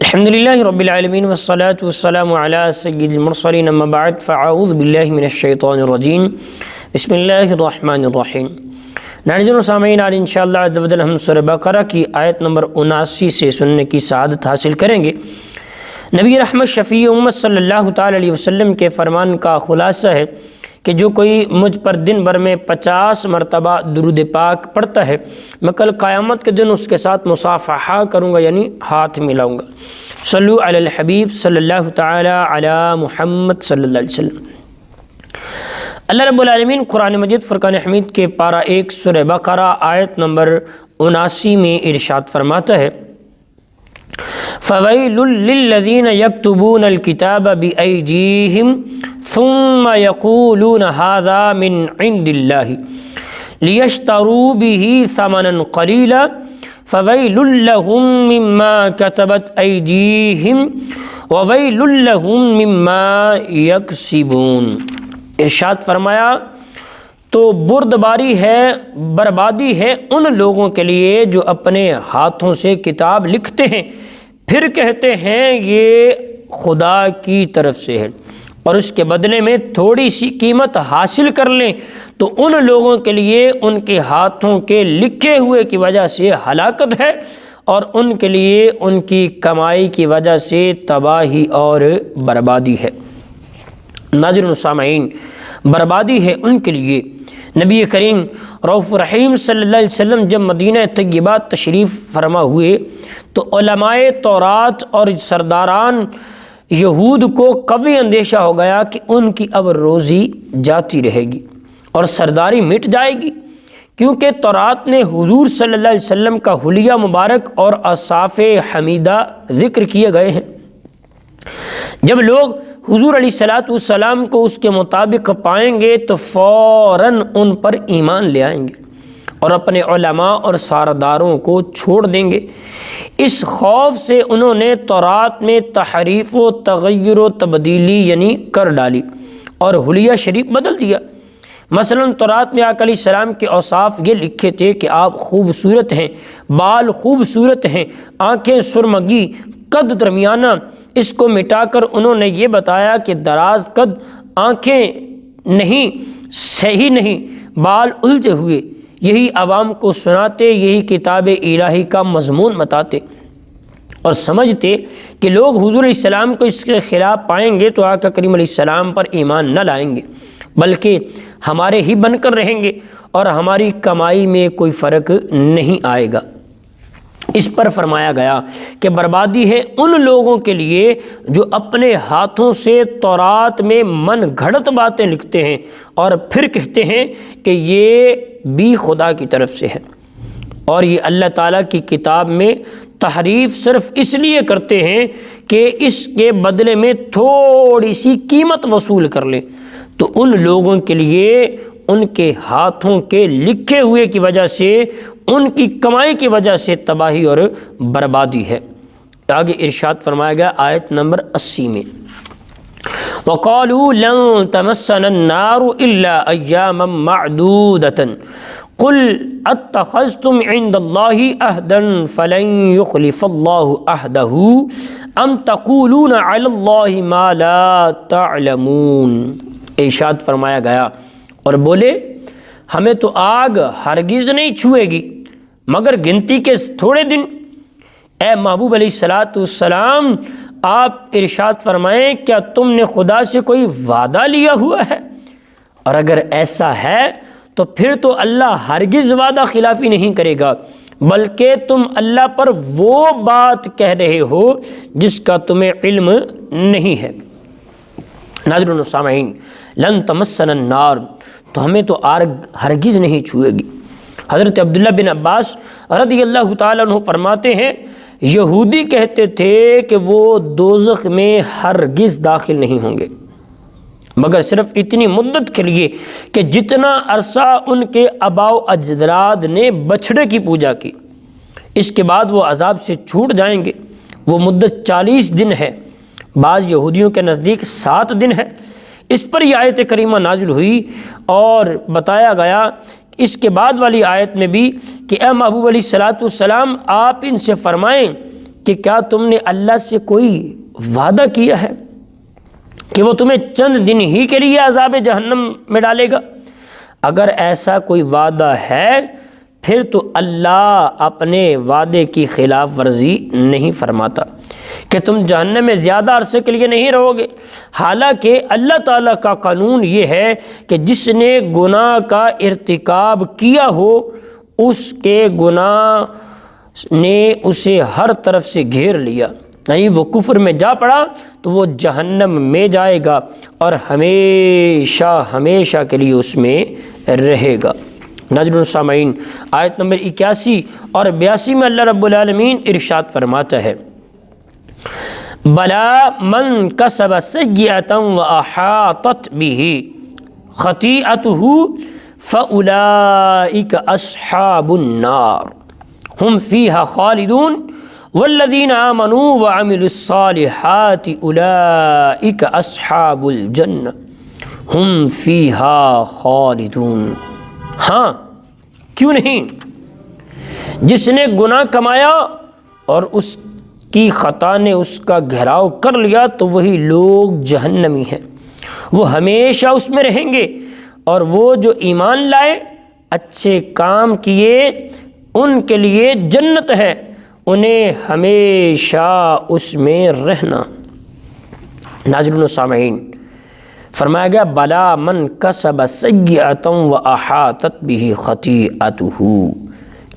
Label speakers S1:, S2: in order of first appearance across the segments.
S1: الحمدللہ رب العالمین والصلاة والسلام علی سید المرسلین اما بعد فاعوذ باللہ من الشیطان الرجیم بسم اللہ الرحمن الرحیم۔ ناظرین و سامعین، آج انشاءاللہ عز و جل ہم سورہ بقرہ کی آیت نمبر 79 سے سننے کی سعادت حاصل کریں گے۔ نبی رحمت شفیع امت صلی اللہ تعالی علیہ وسلم کے فرمان کا خلاصہ ہے کہ جو کوئی مجھ پر دن بھر میں 50 مرتبہ درود پاک پڑھتا ہے، میں کل قیامت کے دن اس کے ساتھ مصافحہ کروں گا، یعنی ہاتھ ملاؤں گا۔ صلو علی الحبیب صلی اللہ تعالی علی محمد صلی اللہ علیہ وسلم۔ اللہ رب العالمین قرآن مجید فرقان حمید کے پارہ 1 سورہ بقرہ آیت نمبر 79 میں ارشاد فرماتا ہے، فَوَيْلٌ لِّلَّذِينَ يَكْتُبُونَ الْكِتَابَ بِأَيْدِيهِمْ ثُمَّ يَقُولُونَ هَذَا مِنْ عِنْدِ اللَّهِ لِيَشْتَرُوا بِهِ ثَمَنًا قَلِيلًا فَوَيْلٌ لَّهُم مِّمَّا كَتَبَتْ أَيْدِيهِمْ وَوَيْلٌ لَّهُم مِّمَّا يَكْسِبُونَ۔ ارشاد فرمایا تو بردباری ہے، بربادی ہے ان لوگوں کے لیے جو اپنے ہاتھوں سے کتاب لکھتے ہیں پھر کہتے ہیں یہ خدا کی طرف سے ہے، اور اس کے بدلے میں تھوڑی سی قیمت حاصل کر لیں تو ان لوگوں کے لیے ان کے ہاتھوں کے لکھے ہوئے کی وجہ سے ہلاکت ہے، اور ان کے لیے ان کی کمائی کی وجہ سے تباہی اور بربادی ہے۔ ناظرین و سامعین، بربادی ہے ان کے لیے۔ نبی کریم رؤوف رحیم صلی اللہ علیہ وسلم جب مدینہ طیبہ تشریف فرما ہوئے تو علماء تورات اور سرداران یہود کو قوی اندیشہ ہو گیا کہ ان کی اب روزی جاتی رہے گی اور سرداری مٹ جائے گی، کیونکہ تورات نے حضور صلی اللہ علیہ وسلم کا حلیہ مبارک اور اوصاف حمیدہ ذکر کیے گئے ہیں۔ جب لوگ حضور علیہ السلام کو اس کے مطابق پائیں گے تو فوراً ان پر ایمان لے آئیں گے اور اپنے علماء اور سرداروں کو چھوڑ دیں گے۔ اس خوف سے انہوں نے تورات میں تحریف و تغیر و تبدیلی یعنی کر ڈالی اور حلیہ شریف بدل دیا۔ مثلا تورات میں آقا علیہ السلام کے اوصاف یہ لکھے تھے کہ آپ خوبصورت ہیں، بال خوبصورت ہیں، آنکھیں سرمگی، قد درمیانہ۔ اس کو مٹا کر انہوں نے یہ بتایا کہ دراز قد، آنکھیں نہیں، صحیح نہیں، بال الجھے ہوئے۔ یہی عوام کو سناتے، یہی کتاب الہی کا مضمون بتاتے اور سمجھتے کہ لوگ حضور علیہ السلام کو اس کے خلاف پائیں گے تو آقا کریم علیہ السلام پر ایمان نہ لائیں گے، بلکہ ہمارے ہی بن کر رہیں گے اور ہماری کمائی میں کوئی فرق نہیں آئے گا۔ اس پر فرمایا گیا کہ بربادی ہے ان لوگوں کے لیے جو اپنے ہاتھوں سے تورات میں من گھڑت باتیں لکھتے ہیں اور پھر کہتے ہیں کہ یہ بھی خدا کی طرف سے ہے، اور یہ اللہ تعالیٰ کی کتاب میں تحریف صرف اس لیے کرتے ہیں کہ اس کے بدلے میں تھوڑی سی قیمت وصول کر لیں۔ تو ان لوگوں کے لیے ان کے ہاتھوں کے لکھے ہوئے کی وجہ سے، ان کی کمائی کی وجہ سے تباہی اور بربادی ہے۔ آگے ارشاد فرمایا گیا آیت نمبر 80 میں، وَقَالُوا لَن تَمَسَّنَا النَّارُ إِلَّا أَيَّامًا مَّعْدُودَةً قُلْ أَتَّخَذْتُمْ عِندَ اللَّهِ عَهْدًا فَلَن يُخْلِفَ اللَّهُ عَهْدَهُ أَمْ تَقُولُونَ عَلَى اللَّهِ مَا لَا تَعْلَمُونَ۔ ارشاد فرمایا گیا اور بولے ہمیں تو آگ ہرگز نہیں چھوئے گی مگر گنتی کے تھوڑے دن۔ اے محبوب علیہ السلام، آپ ارشاد فرمائیں کیا تم نے خدا سے کوئی وعدہ لیا ہوا ہے؟ اور اگر ایسا ہے تو پھر تو اللہ ہرگز وعدہ خلافی نہیں کرے گا، بلکہ تم اللہ پر وہ بات کہہ رہے ہو جس کا تمہیں علم نہیں ہے۔ ناظرین و سامعین، لن تمسنا النار، تو ہمیں تو آگ ہرگز نہیں چھوئے گی۔ حضرت عبداللہ بن عباس رضی اللہ تعالیٰ عنہ فرماتے ہیں یہودی کہتے تھے کہ وہ دوزخ میں ہرگز داخل نہیں ہوں گے مگر صرف اتنی مدت کے لیے کہ جتنا عرصہ ان کے آباء و اجداد نے بچھڑے کی پوجا کی، اس کے بعد وہ عذاب سے چھوٹ جائیں گے۔ وہ مدت 40 دن ہے، بعض یہودیوں کے نزدیک 7 دن ہے۔ اس پر یہ آیت کریمہ نازل ہوئی اور بتایا گیا اس کے بعد والی آیت میں بھی کہ اے محبوب علیہ السلام آپ ان سے فرمائیں کہ کیا تم نے اللہ سے کوئی وعدہ کیا ہے کہ وہ تمہیں چند دن ہی کے لیے عذاب جہنم میں ڈالے گا؟ اگر ایسا کوئی وعدہ ہے پھر تو اللہ اپنے وعدے کی خلاف ورزی نہیں فرماتا کہ تم جہنم میں زیادہ عرصے کے لیے نہیں رہو گے۔ حالانکہ اللہ تعالیٰ کا قانون یہ ہے کہ جس نے گناہ کا ارتکاب کیا ہو اس کے گناہ نے اسے ہر طرف سے گھیر لیا، یعنی وہ کفر میں جا پڑا تو وہ جہنم میں جائے گا اور ہمیشہ ہمیشہ کے لیے اس میں رہے گا۔ ناظرین و سامعین، آیت نمبر 81 اور 82 میں اللہ رب العالمین ارشاد فرماتا ہے بلا من کسب سیئۃ واحاطت به خطیئته فاولئک اصحاب النار هم فیها خالدون والذین آمنوا وعملوا الصالحات اولئک اصحاب الجنہ هم فیها خالدون۔ ہاں کیوں نہیں، جس نے گناہ کمایا اور اس کی خطا نے اس کا گھیراؤ کر لیا تو وہی لوگ جہنمی ہیں، وہ ہمیشہ اس میں رہیں گے، اور وہ جو ایمان لائے اچھے کام کیے ان کے لیے جنت ہے، انہیں ہمیشہ اس میں رہنا۔ ناظرین و سامعین، فرمایا گیا بلا من کسب سیئۃ واحاطت به خطیئتہ،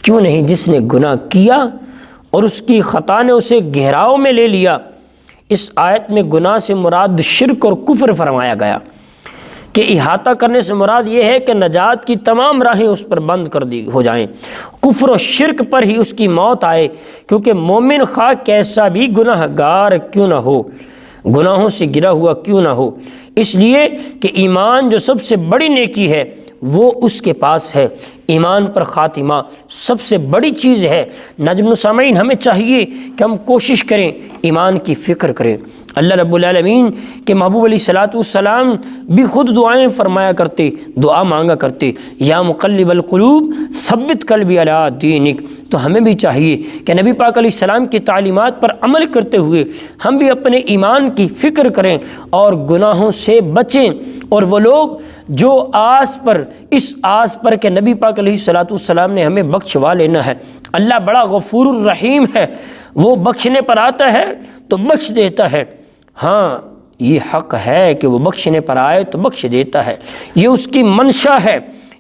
S1: کیوں نہیں جس نے گناہ کیا اور اس کی خطا نے اسے گھیراؤ میں لے لیا۔ اس آیت میں گناہ سے مراد شرک اور کفر فرمایا گیا کہ احاطہ کرنے سے مراد یہ ہے کہ نجات کی تمام راہیں اس پر بند کر دی ہو جائیں، کفر و شرک پر ہی اس کی موت آئے، کیونکہ مومن خواہ کیسا بھی گناہ گار کیوں نہ ہو، گناہوں سے گرا ہوا کیوں نہ ہو، اس لیے کہ ایمان جو سب سے بڑی نیکی ہے وہ اس کے پاس ہے، ایمان پر خاتمہ سب سے بڑی چیز ہے۔ ناظرین و سامعین، ہمیں چاہیے کہ ہم کوشش کریں، ایمان کی فکر کریں۔ اللہ رب العالمین کے محبوب علیہ الصلوۃ والسلام بھی خود دعائیں فرمایا کرتے، دعا مانگا کرتے، یا مقلب القلوب ثبت قلبی علی دینک۔ تو ہمیں بھی چاہیے کہ نبی پاک علیہ السلام کی تعلیمات پر عمل کرتے ہوئے ہم بھی اپنے ایمان کی فکر کریں اور گناہوں سے بچیں، اور وہ لوگ جو اس آس پر کہ نبی پاک علیہ الصلوۃ والسلام نے ہمیں بخشوا لینا ہے، اللہ بڑا غفور الرحیم ہے، وہ بخشنے پر آتا ہے تو بخش دیتا ہے۔ ہاں یہ حق ہے کہ وہ بخشنے پر آئے تو بخش دیتا ہے، یہ اس کی منشا ہے،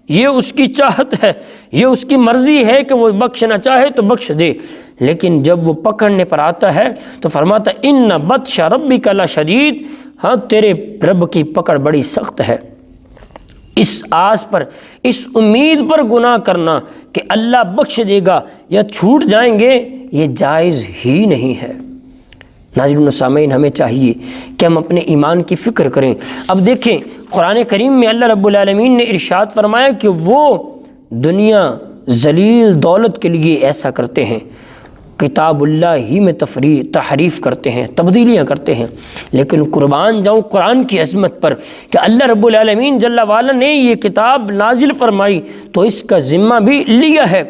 S1: یہ اس کی چاہت ہے، یہ اس کی مرضی ہے کہ وہ بخشنا چاہے تو بخش دے، لیکن جب وہ پکڑنے پر آتا ہے تو فرماتا ان بطش ربک لشدید، ہاں تیرے رب کی پکڑ بڑی سخت ہے۔ اس آس پر، اس امید پر گناہ کرنا کہ اللہ بخش دے گا یا چھوٹ جائیں گے، یہ جائز ہی نہیں ہے۔ ناظرین و سامعین، ہمیں چاہیے کہ ہم اپنے ایمان کی فکر کریں۔ اب دیکھیں قرآن کریم میں اللہ رب العالمین نے ارشاد فرمایا کہ وہ دنیا ذلیل دولت کے لیے ایسا کرتے ہیں، کتاب اللہ ہی میں تحریف کرتے ہیں، تبدیلیاں کرتے ہیں، لیکن قربان جاؤں قرآن کی عظمت پر کہ اللہ رب العالمین جل وعلا نے یہ کتاب نازل فرمائی تو اس کا ذمہ بھی لیا ہے۔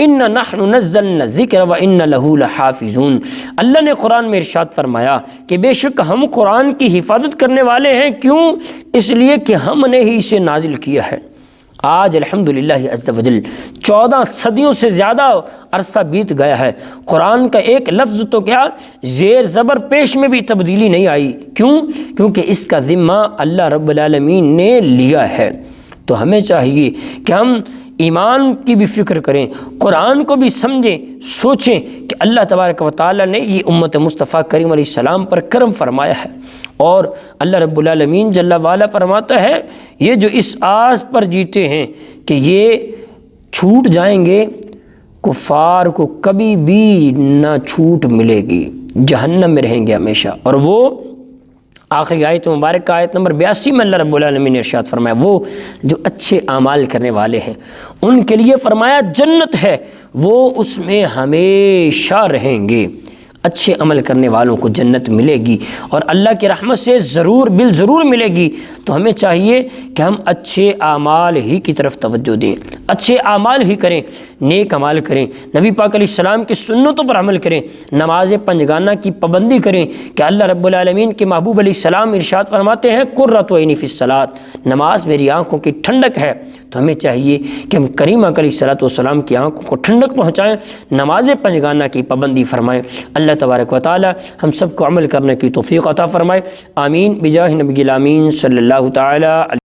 S1: ان نحن نزلنا الذکر وان له لحافظون، اللہ نے قرآن میں ارشاد فرمایا کہ بے شک ہم قرآن کی حفاظت کرنے والے ہیں، کیوں؟ اس لیے کہ ہم نے ہی اسے نازل کیا ہے۔ آج الحمدللہ عز وجل 14 صدیوں سے زیادہ عرصہ بیت گیا ہے، قرآن کا ایک لفظ تو کیا زیر زبر پیش میں بھی تبدیلی نہیں آئی، کیوں؟ کیونکہ اس کا ذمہ اللہ رب العالمین نے لیا ہے۔ تو ہمیں چاہیے کہ ہم ایمان کی بھی فکر کریں، قرآن کو بھی سمجھیں، سوچیں کہ اللہ تبارک و تعالیٰ نے یہ امت مصطفیٰ کریم علیہ السلام پر کرم فرمایا ہے، اور اللہ رب العالمین جل وعلا فرماتا ہے یہ جو اس آس پر جیتے ہیں کہ یہ چھوٹ جائیں گے، کفار کو کبھی بھی نہ چھوٹ ملے گی، جہنم میں رہیں گے ہمیشہ۔ اور وہ آخری آیت مبارک کا آیت نمبر 82 میں اللہ رب العالمین نے ارشاد فرمایا وہ جو اچھے اعمال کرنے والے ہیں ان کے لیے فرمایا جنت ہے، وہ اس میں ہمیشہ رہیں گے۔ اچھے عمل کرنے والوں کو جنت ملے گی اور اللہ کی رحمت سے ضرور بالضرور ملے گی۔ تو ہمیں چاہیے کہ ہم اچھے اعمال ہی کی طرف توجہ دیں، اچھے اعمال ہی کریں، نیک اعمال کریں، نبی پاک علیہ السلام کی سنتوں پر عمل کریں، نماز پنجگانہ کی پابندی کریں کہ اللہ رب العالمین کے محبوب علیہ السلام ارشاد فرماتے ہیں قرۃ عینی فی الصلاۃ، نماز میری آنکھوں کی ٹھنڈک ہے۔ تو ہمیں چاہیے کہ ہم کریم علیہ الصلوۃ والسلام کی آنکھوں کو ٹھنڈک پہنچائیں، نماز پنجگانہ کی پابندی فرمائیں۔ اللہ تبارک و تعالی ہم سب کو عمل کرنے کی توفیق عطا فرمائے، آمین بجاہ نبی الامین صلی اللہ تعالی